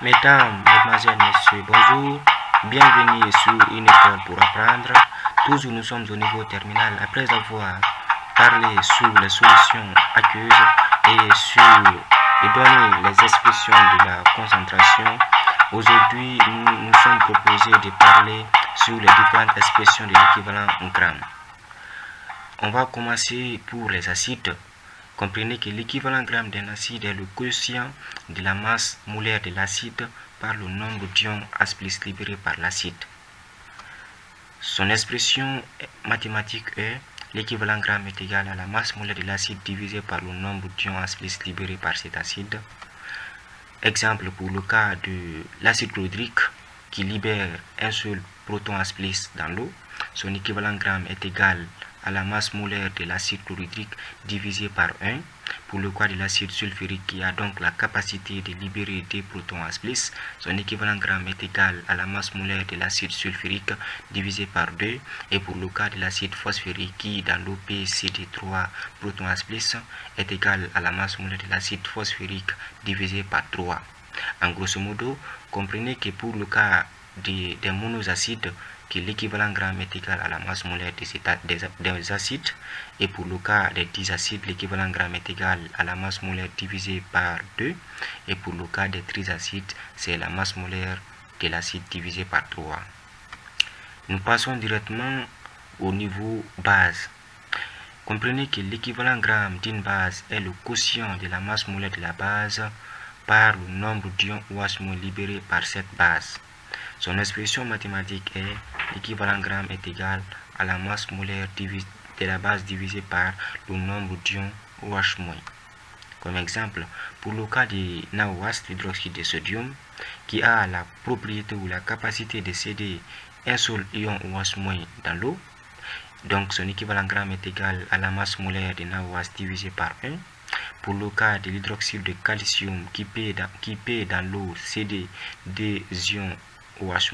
Mesdames, Mesdemoiselles, Messieurs, bonjour. Bienvenue sur une école pour apprendre. Toujours nous sommes au niveau terminal. Après avoir parlé sur les solutions aqueuses et donné les expressions de la concentration, aujourd'hui nous sommes proposés de parler sur les différentes expressions de l'équivalent en grammes. On va commencer pour les acides. Comprenez que l'équivalent gramme d'un acide est le quotient de la masse molaire de l'acide par le nombre d'ions H+ libérés par l'acide. Son expression mathématique est l'équivalent gramme est égal à la masse molaire de l'acide divisé par le nombre d'ions H+ libérés par cet acide. Exemple pour le cas de l'acide chlorhydrique qui libère un seul proton H+ dans l'eau, son équivalent gramme est égal à la masse molaire de l'acide chlorhydrique divisé par 1. Pour le cas de l'acide sulfurique qui a donc la capacité de libérer des protons H+, son équivalent gramme est égal à la masse molaire de l'acide sulfurique divisé par 2. Et pour le cas de l'acide phosphorique qui dans l'eau possède 3 protons H+, est égal à la masse molaire de l'acide phosphorique divisé par 3. En grosso modo, comprenez que pour le cas des monoacides, que l'équivalent gramme est égal à la masse molaire des acides, et pour le cas des diacides, l'équivalent gramme est égal à la masse molaire divisé par 2, et pour le cas des triacides, c'est la masse molaire de l'acide divisé par 3. Nous passons directement au niveau base. Comprenez que l'équivalent gramme d'une base est le quotient de la masse molaire de la base par le nombre d'ions OH- libérés par cette base. Son expression mathématique est l'équivalent gramme est égal à la masse molaire de la base divisée par le nombre d'ions OH-. Comme exemple, pour le cas de NaOH, l'hydroxyde de sodium, qui a la propriété ou la capacité de céder un seul ion OH- dans l'eau, donc son équivalent gramme est égal à la masse molaire de NaOH divisé par 1. Pour le cas de l'hydroxyde de calcium qui peut dans l'eau céder des ions OH-,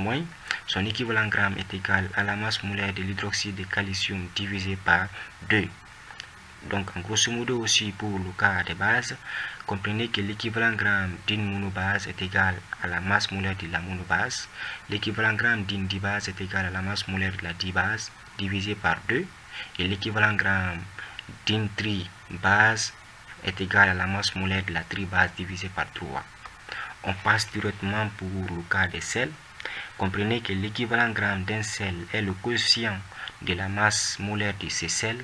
son équivalent gramme est égal à la masse molaire de l'hydroxyde de calcium divisé par 2. Donc en grosso modo aussi pour le cas des bases, comprenez que l'équivalent gramme d'une monobase est égal à la masse molaire de la monobase. L'équivalent gramme d'une dibase est égal à la masse molaire de la dibase divisé par 2. Et l'équivalent gramme d'une tribase est égal à la masse molaire de la tribase divisé par 3. On passe directement pour le cas des sels. Comprenez que l'équivalent gramme d'un sel est le quotient de la masse molaire de ces sels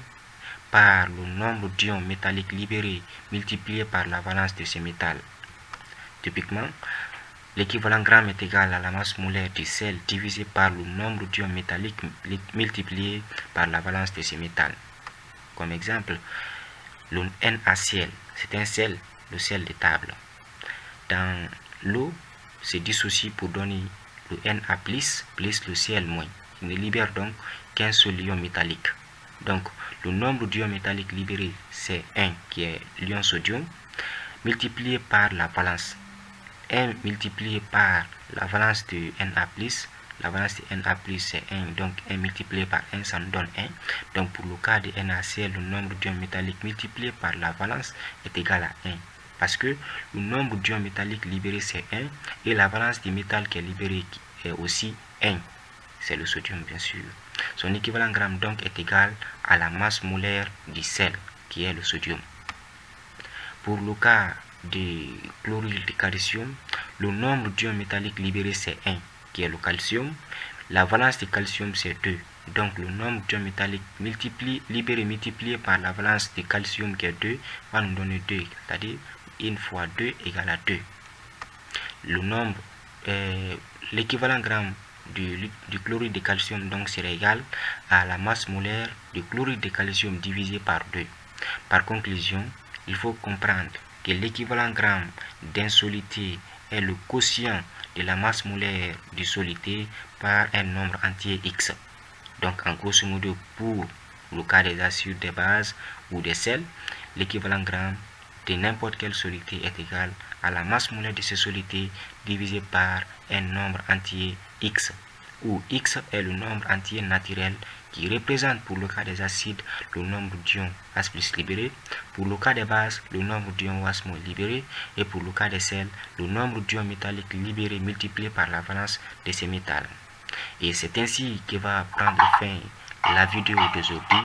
par le nombre d'ions métalliques libérés multiplié par la valence de ces métal. Typiquement, l'équivalent gramme est égal à la masse molaire du sel divisé par le nombre d'ions métalliques multiplié par la valence de ces métal. Comme exemple, le NaCl, c'est un sel, le sel de table. Dans l'eau, se dissocie pour donner le Na+, plus le Cl-. Il ne libère donc qu'un seul ion métallique. Donc, le nombre d'ions métalliques libérés, c'est 1, qui est l'ion sodium, multiplié par la valence. 1 multiplié par la valence de Na+, la valence de Na+, c'est 1, donc 1 multiplié par 1, ça nous donne 1. Donc, pour le cas de NaCl, le nombre d'ions métalliques multiplié par la valence est égal à 1. Parce que le nombre d'ions métalliques libérés c'est 1 et la valence du métal qui est libéré est aussi 1. C'est le sodium bien sûr. Son équivalent gramme donc est égal à la masse molaire du sel qui est le sodium. Pour le cas de chlorure de calcium, le nombre d'ions métalliques libérés c'est 1 qui est le calcium. La valence du calcium c'est 2. Donc le nombre d'ions métalliques libérés multiplié par la valence du calcium qui est 2 va nous donner 2. C'est-à-dire 1 fois 2 égale à 2. Le nombre, l'équivalent gramme du chlorure de calcium donc serait égal à la masse molaire du chlorure de calcium divisé par 2. Par conclusion, il faut comprendre que l'équivalent gramme d'un soluté est le quotient de la masse molaire du soluté par un nombre entier x. Donc en grosso modo pour le cas des acides de base ou des sels, l'équivalent gramme de n'importe quel soluté est égal à la masse molaire de ce soluté divisé par un nombre entier x, où x est le nombre entier naturel qui représente pour le cas des acides le nombre d'ions H+ libérés, pour le cas des bases le nombre d'ions OH- libérés, et pour le cas des sels le nombre d'ions métalliques libérés multiplié par la valence de ces métals. Et c'est ainsi que va prendre fin la vidéo d'aujourd'hui.